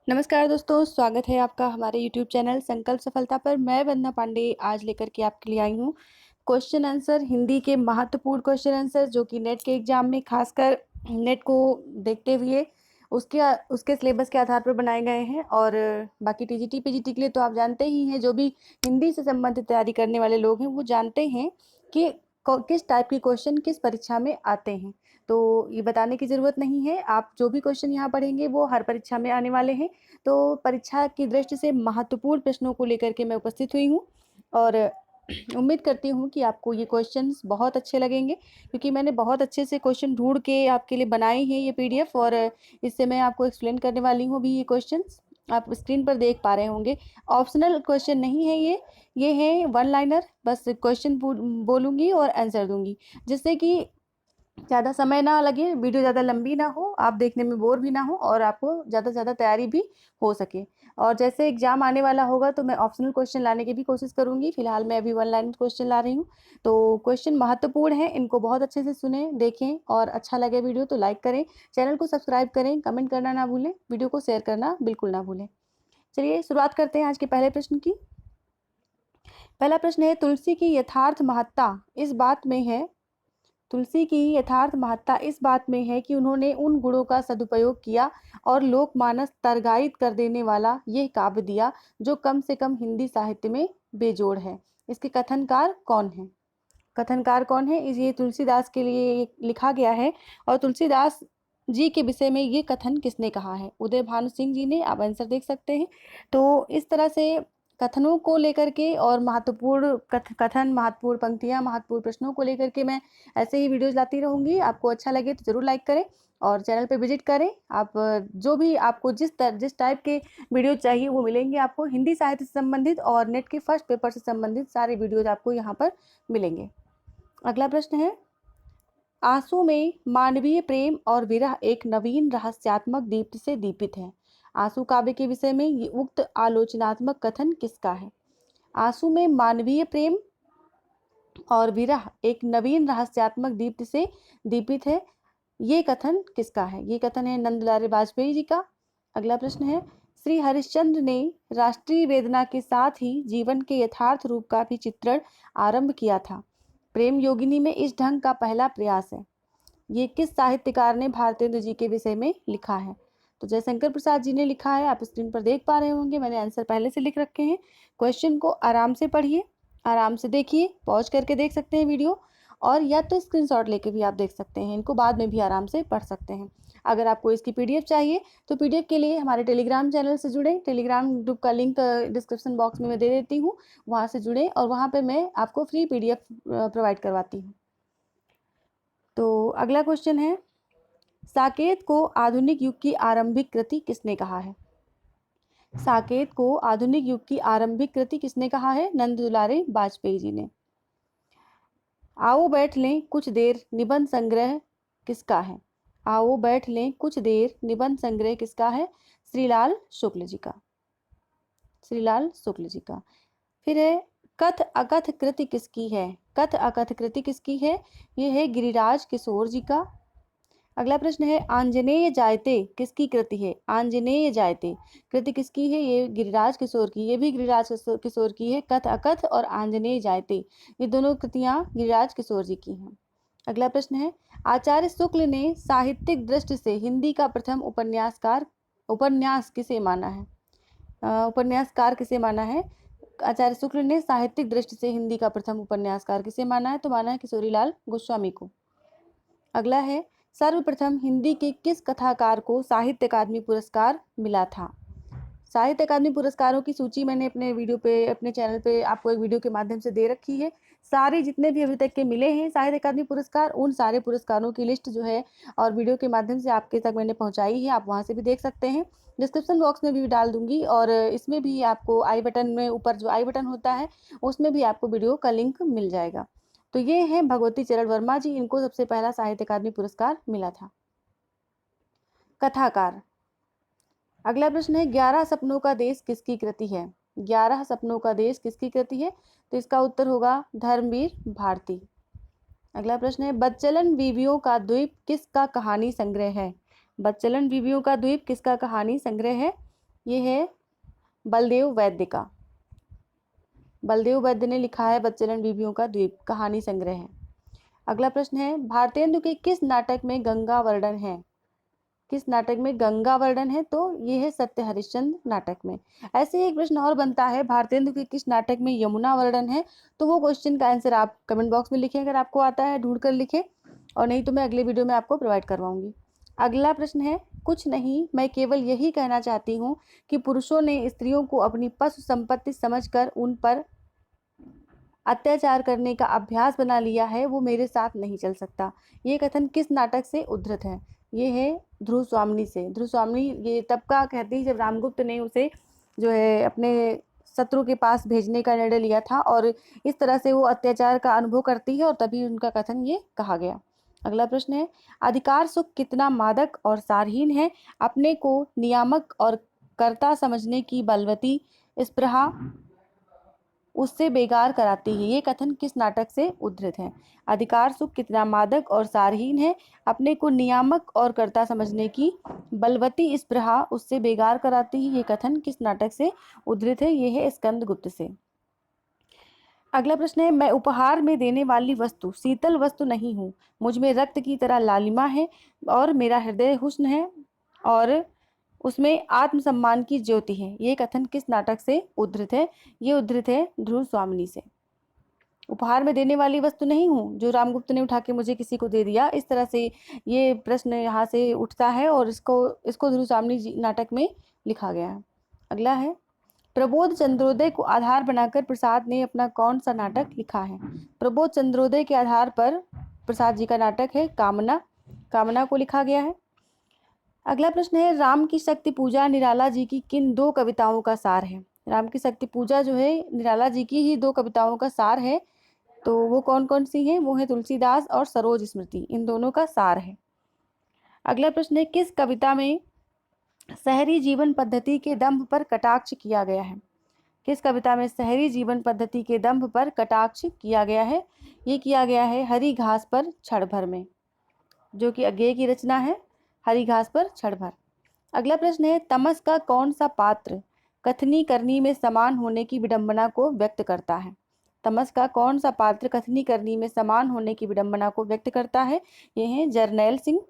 नमस्कार दोस्तों, स्वागत है आपका हमारे यूट्यूब चैनल संकल्प सफलता पर। मैं वंदना पांडे आज लेकर के आपके लिए आई हूँ क्वेश्चन आंसर, हिंदी के महत्वपूर्ण क्वेश्चन आंसर जो कि नेट के एग्जाम में खासकर नेट को देखते हुए उसके उसके सिलेबस के आधार पर बनाए गए हैं। और बाकी टीजीटी पीजीटी के लिए तो आप जानते ही हैं, जो भी हिंदी से संबंधित तैयारी करने वाले लोग हैं वो जानते हैं कि किस टाइप के क्वेश्चन किस परीक्षा में आते हैं। तो ये बताने की ज़रूरत नहीं है, आप जो भी क्वेश्चन यहाँ पढ़ेंगे वो हर परीक्षा में आने वाले हैं। तो परीक्षा की दृष्टि से महत्वपूर्ण प्रश्नों को लेकर के मैं उपस्थित हुई हूँ और उम्मीद करती हूँ कि आपको ये क्वेश्चंस बहुत अच्छे लगेंगे, क्योंकि मैंने बहुत अच्छे से क्वेश्चन ढूंढ के आपके लिए बनाए हैं ये पीडीएफ। और इससे मैं आपको एक्सप्लेन करने वाली हूँ भी। ये क्वेश्चंस आप स्क्रीन पर देख पा रहे होंगे। ऑप्शनल क्वेश्चन नहीं है ये है वन लाइनर। बस क्वेश्चन बोलूँगी और आंसर दूंगी, जिससे कि ज़्यादा समय ना लगे, वीडियो ज़्यादा लंबी ना हो, आप देखने में बोर भी ना हो और आपको ज़्यादा से ज़्यादा तैयारी भी हो सके। और जैसे एग्जाम आने वाला होगा तो मैं ऑप्शनल क्वेश्चन लाने की भी कोशिश करूंगी। फिलहाल मैं अभी वन लाइन क्वेश्चन ला रही हूँ। तो क्वेश्चन महत्वपूर्ण है, इनको बहुत अच्छे से सुने, देखें और अच्छा लगे वीडियो तो लाइक करें, चैनल को सब्सक्राइब करें, कमेंट करना ना भूलें, वीडियो को शेयर करना बिल्कुल ना भूलें। चलिए शुरुआत करते हैं आज के पहले प्रश्न की। पहला प्रश्न है, तुलसी की यथार्थ महत्ता इस बात में है तुलसी की यथार्थ महत्ता इस बात में है कि उन्होंने उन गुणों का सदुपयोग किया और लोकमानस तरगायित कर देने वाला यह काव्य दिया जो कम से कम हिंदी साहित्य में बेजोड़ है। इसके कथनकार कौन है? कथनकार कौन है? ये तुलसीदास के लिए लिखा गया है। और तुलसीदास जी के विषय में ये कथन किसने कहा है? उदय भानु सिंह जी ने। आप आंसर देख सकते हैं। तो इस तरह से कथनों को लेकर के और महत्वपूर्ण कथन, महत्वपूर्ण पंक्तियां, महत्वपूर्ण प्रश्नों को लेकर के मैं ऐसे ही वीडियोज लाती रहूंगी। आपको अच्छा लगे तो जरूर लाइक करें और चैनल पे विजिट करें। आप जो भी आपको जिस टाइप के वीडियो चाहिए वो मिलेंगे आपको। हिंदी साहित्य से संबंधित और नेट के फर्स्ट पेपर से संबंधित सारे वीडियोज आपको यहाँ पर मिलेंगे। अगला प्रश्न है, आंसू में मानवीय प्रेम और विरह एक नवीन रहस्यात्मक दीप्ति से दीपित है। आंसू काव्य के विषय में ये उक्त आलोचनात्मक कथन किसका है? आंसू में मानवीय प्रेम और विरह एक नवीन रहस्यात्मक दीप्ति से दीपित है, ये कथन किसका है? ये कथन है नंदलाल वाजपेयी जी का। अगला प्रश्न है, श्री हरिश्चंद्र ने राष्ट्रीय वेदना के साथ ही जीवन के यथार्थ रूप का भी चित्रण आरंभ किया था। प्रेम योगिनी में इस ढंग का पहला प्रयास है। ये किस साहित्यकार ने भारतेंदु जी के विषय में लिखा है? तो जयशंकर प्रसाद जी ने लिखा है। आप स्क्रीन पर देख पा रहे होंगे, मैंने आंसर पहले से लिख रखे हैं। क्वेश्चन को आराम से पढ़िए, आराम से देखिए, पॉज करके देख सकते हैं वीडियो, और या तो स्क्रीनशॉट लेके भी आप देख सकते हैं, इनको बाद में भी आराम से पढ़ सकते हैं। अगर आपको इसकी पीडीएफ चाहिए तो पीडीएफ के लिए हमारे टेलीग्राम चैनल से जुड़ें। टेलीग्राम ग्रुप का लिंक डिस्क्रिप्शन बॉक्स में मैं दे देती हूँ, वहाँ से जुड़ें और वहाँ पर मैं आपको फ्री पीडीएफ प्रोवाइड करवाती हूँ। तो अगला क्वेश्चन है, साकेत को आधुनिक युग की आरंभिक कृति किसने कहा है? साकेत को आधुनिक युग की आरंभिक कृति किसने कहा है? नंद दुलारे वाजपेयी जी ने। आओ बैठ लें कुछ देर निबंध संग्रह किसका है? आओ बैठ लें कुछ देर निबंध संग्रह किसका है? श्रीलाल शुक्ल जी का। श्रीलाल शुक्ल जी का। फिर है, कथ अकथ कृति किसकी है? कथ अकथ कृति किसकी है? ये है गिरिराज किशोर जी का। अगला प्रश्न है, आंजनेय जायते किसकी कृति है? आंजनेय जायते कृति किसकी है? ये गिरिराज किशोर की। ये भी गिरिराज किशोर की है। कथ अकथ और आंजनेय जायते, ये दोनों कृतियां गिरिराज किशोर जी की हैं। अगला प्रश्न है, आचार्य शुक्ल ने साहित्यिक दृष्टि से हिंदी का प्रथम उपन्यास किसे माना है? उपन्यासकार किसे माना है? आचार्य शुक्ल ने साहित्यिक दृष्टि से हिंदी का प्रथम उपन्यासकार किसे माना है? तो माना है किशोरीलाल गोस्वामी को। अगला है, सर्वप्रथम हिंदी के किस कथाकार को साहित्य अकादमी पुरस्कार मिला था? साहित्य अकादमी पुरस्कारों की सूची मैंने अपने वीडियो पे, अपने चैनल पे आपको एक वीडियो के माध्यम से दे रखी है। सारे जितने भी अभी तक के मिले हैं साहित्य अकादमी पुरस्कार, उन सारे पुरस्कारों की लिस्ट जो है और वीडियो के माध्यम से आपके तक मैंने पहुंचाई है। आप वहां से भी देख सकते हैं, डिस्क्रिप्शन बॉक्स में भी डाल दूंगी और इसमें भी आपको आई बटन में ऊपर जो आई बटन होता है उसमें भी आपको वीडियो का लिंक मिल जाएगा। तो ये हैं भगवती चरण वर्मा जी, इनको सबसे पहला साहित्य अकादमी पुरस्कार मिला था। कथाकार। अगला प्रश्न है, 11 सपनों का देश किसकी कृति है? 11 सपनों का देश किसकी कृति है? तो इसका उत्तर होगा धर्मवीर भारती। अगला प्रश्न है, बच्चलन बीवियों का द्वीप किसका कहानी संग्रह है? बच्चलन बीवियों का द्वीप किसका कहानी संग्रह है? ये है बलदेव वैद्य का। बलदेव वैद्य ने लिखा है बदचलन बीबियों का द्वीप, कहानी संग्रह है। अगला प्रश्न है, भारतेंदु के किस नाटक में गंगा वर्णन है? किस नाटक में गंगा वर्णन है? तो ये है सत्य हरिश्चंद्र नाटक में। ऐसे ही एक प्रश्न और बनता है, भारतेंदु के किस नाटक में यमुना वर्णन है? तो वो क्वेश्चन का आंसर आप कमेंट बॉक्स में लिखें, अगर आपको आता है ढूंढ कर लिखें, और नहीं तो मैं अगले वीडियो में आपको प्रोवाइड करवाऊंगी। अगला प्रश्न है, कुछ नहीं, मैं केवल यही कहना चाहती हूँ कि पुरुषों ने स्त्रियों को अपनी पशु संपत्ति समझकर उन पर अत्याचार करने का अभ्यास बना लिया है, वो मेरे साथ नहीं चल सकता। ये कथन किस नाटक से उद्धृत है? ये है ध्रुव स्वामिनी से। ध्रुव स्वामिनी ये तब का कहती है जब रामगुप्त ने उसे जो है अपने शत्रु के पास भेजने का निर्णय लिया था, और इस तरह से वो अत्याचार का अनुभव करती है, और तभी उनका कथन ये कहा गया। अगला प्रश्न है, अधिकार सुख कितना मादक और सारहीन है, अपने को नियामक और कर्ता समझने की बलवती स्पृहा उससे बेगार कराती है। ये कथन किस नाटक से उद्धृत है? अधिकार सुख कितना मादक और सारहीन है, अपने को नियामक और कर्ता समझने की बलवती स्पृहा उससे बेगार कराती है। ये कथन किस नाटक से उद्धृत है? ये है स्कंदगुप्त से। अगला प्रश्न है, मैं उपहार में देने वाली वस्तु शीतल वस्तु नहीं हूँ, मुझ में रक्त की तरह लालिमा है, और मेरा हृदय हुस्न है, और उसमें आत्मसम्मान की ज्योति है। ये कथन किस नाटक से उद्धृत है? ये उद्धृत है ध्रुव स्वामिनी से। उपहार में देने वाली वस्तु नहीं हूँ, जो रामगुप्त ने उठा के मुझे किसी को दे दिया, इस तरह से ये प्रश्न यहाँ से उठता है, और इसको ध्रुव स्वामिनी नाटक में लिखा गया है। अगला है, प्रबोध चंद्रोदय को आधार बनाकर प्रसाद ने अपना कौन सा नाटक लिखा है? प्रबोध चंद्रोदय के आधार पर प्रसाद जी का नाटक है कामना। कामना को लिखा गया है। अगला प्रश्न है, राम की शक्ति पूजा निराला जी की किन दो कविताओं का सार है? राम की शक्ति पूजा जो है निराला जी की ही दो कविताओं का सार है, तो वो कौन कौन सी हैं? वो है तुलसीदास और सरोज स्मृति, इन दोनों का सार है। अगला प्रश्न है, किस कविता में शहरी जीवन पद्धति के दंभ पर कटाक्ष किया गया है? किस कविता में शहरी जीवन पद्धति के दंभ पर कटाक्ष किया गया है? ये किया गया है हरी घास पर क्षण भर में, जो कि अज्ञेय की रचना है, हरी घास पर क्षण भर। अगला प्रश्न है, तमस का कौन सा पात्र कथनी करनी में समान होने की विडंबना को व्यक्त करता है? तमस का कौन सा पात्र कथनी करनी में समान होने की विडंबना को व्यक्त करता है? ये है जरनैल सिंह।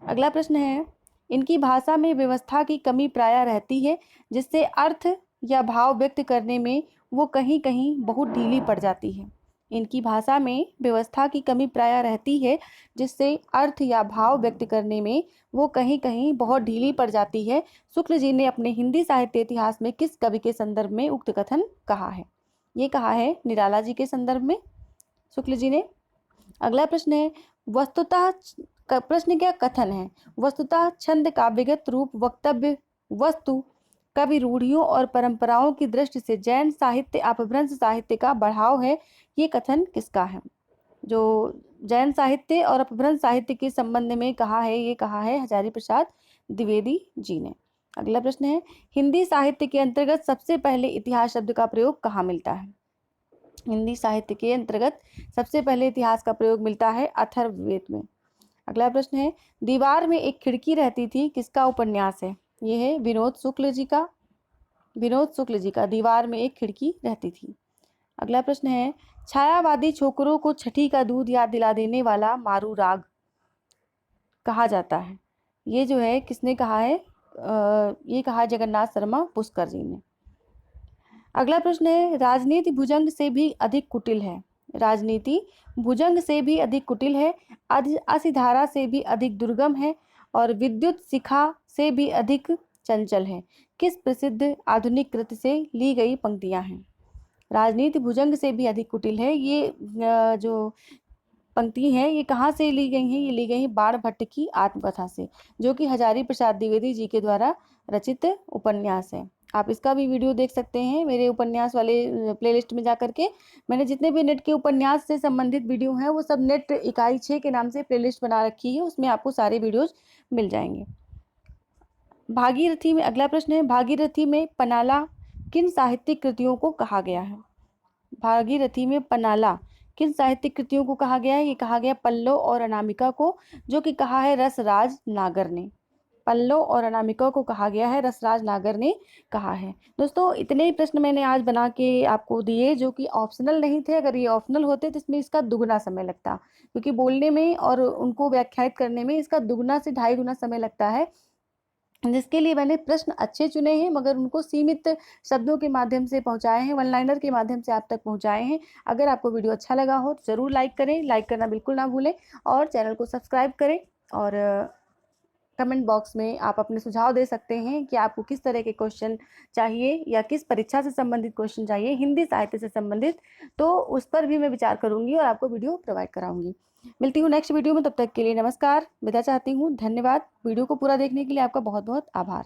अगला प्रश्न है, इनकी भाषा में व्यवस्था की कमी प्रायः रहती है, जिससे अर्थ या भाव व्यक्त करने में वो कहीं कहीं बहुत ढीली पड़ जाती है। इनकी भाषा में व्यवस्था की कमी प्रायः रहती है, जिससे अर्थ या भाव व्यक्त करने में वो कहीं कहीं बहुत ढीली पड़ जाती है। शुक्ल जी ने अपने हिंदी साहित्य इतिहास में किस कवि के संदर्भ में उक्त कथन कहा है? ये कहा है निराला जी के संदर्भ में शुक्ल जी ने। अगला प्रश्न है, वस्तुतः प्रश्न क्या कथन है? वस्तुतः छंद काव्यगत रूप वक्तव्य वस्तु कवि रूढ़ियों और परंपराओं की दृष्टि से जैन साहित्य अपभ्रंश साहित्य का बढ़ाव है। ये कथन किसका है? जो जैन साहित्य और अपभ्रंश साहित्य के संबंध में कहा है, ये कहा है हजारी प्रसाद द्विवेदी जी ने। अगला प्रश्न है, हिंदी साहित्य के अंतर्गत सबसे पहले इतिहास शब्द का प्रयोग कहाँ मिलता है? हिंदी साहित्य के अंतर्गत सबसे पहले इतिहास का प्रयोग मिलता है अथर्ववेद में। अगला प्रश्न है, दीवार में एक खिड़की रहती थी, किसका उपन्यास है? ये है विनोद शुक्ल जी का। विनोद शुक्ल जी का दीवार में एक खिड़की रहती थी। अगला प्रश्न है, छायावादी छोकरों को छठी का दूध याद दिला देने वाला मारू राग कहा जाता है। ये जो है किसने कहा है? ये कहा जगन्नाथ शर्मा पुष्कर जी ने। अगला प्रश्न है, राजनीति भुजंग से भी अधिक कुटिल है। राजनीति भुजंग से भी अधिक कुटिल है, असिधारा से भी अधिक दुर्गम है, और विद्युत शिखा से भी अधिक चंचल है। किस प्रसिद्ध आधुनिक कृति से ली गई पंक्तियां हैं? राजनीति भुजंग से भी अधिक कुटिल है, ये जो पंक्ति हैं ये कहाँ से ली गई हैं? ये ली गई हैं बाणभट्ट की आत्मकथा से, जो कि हजारी प्रसाद द्विवेदी जी के द्वारा रचित उपन्यास है। आप इसका भी वीडियो देख सकते हैं मेरे उपन्यास वाले प्लेलिस्ट में जाकर के। मैंने जितने भी नेट के उपन्यास से संबंधित वीडियो हैं वो सब नेट इकाई 6 के नाम से प्लेलिस्ट बना रखी है, उसमें आपको सारे वीडियोज मिल जाएंगे। भागीरथी में अगला प्रश्न है, भागीरथी में पनाला किन साहित्यिक कृतियों को कहा गया है? भागीरथी में पनाला किन साहित्यिक कृतियों को कहा गया है? ये कहा गया पल्लव और अनामिका को, जो कि कहा है रसराज नागर ने। पल्लव और अनामिका को कहा गया है, रसराज नागर ने कहा है। दोस्तों इतने ही प्रश्न मैंने आज बना के आपको दिए जो कि ऑप्शनल नहीं थे। अगर ये ऑप्शनल होते तो इसमें इसका दुगना समय लगता, क्योंकि बोलने में और उनको व्याख्यायित करने में इसका दुगना से ढाई गुना समय लगता है, जिसके लिए मैंने प्रश्न अच्छे चुने हैं मगर उनको सीमित शब्दों के माध्यम से पहुंचाए हैं, वन लाइनर के माध्यम से आप तक पहुंचाए हैं। अगर आपको वीडियो अच्छा लगा हो तो ज़रूर लाइक करें, लाइक करना बिल्कुल ना भूलें और चैनल को सब्सक्राइब करें। और कमेंट बॉक्स में आप अपने सुझाव दे सकते हैं कि आपको किस तरह के क्वेश्चन चाहिए या किस परीक्षा से संबंधित क्वेश्चन चाहिए, हिंदी साहित्य से संबंधित, तो उस पर भी मैं विचार करूंगी और आपको वीडियो प्रोवाइड कराऊंगी। मिलती हूँ नेक्स्ट वीडियो में, तब तक के लिए नमस्कार, विदा चाहती हूँ, धन्यवाद। वीडियो को पूरा देखने के लिए आपका बहुत बहुत आभार।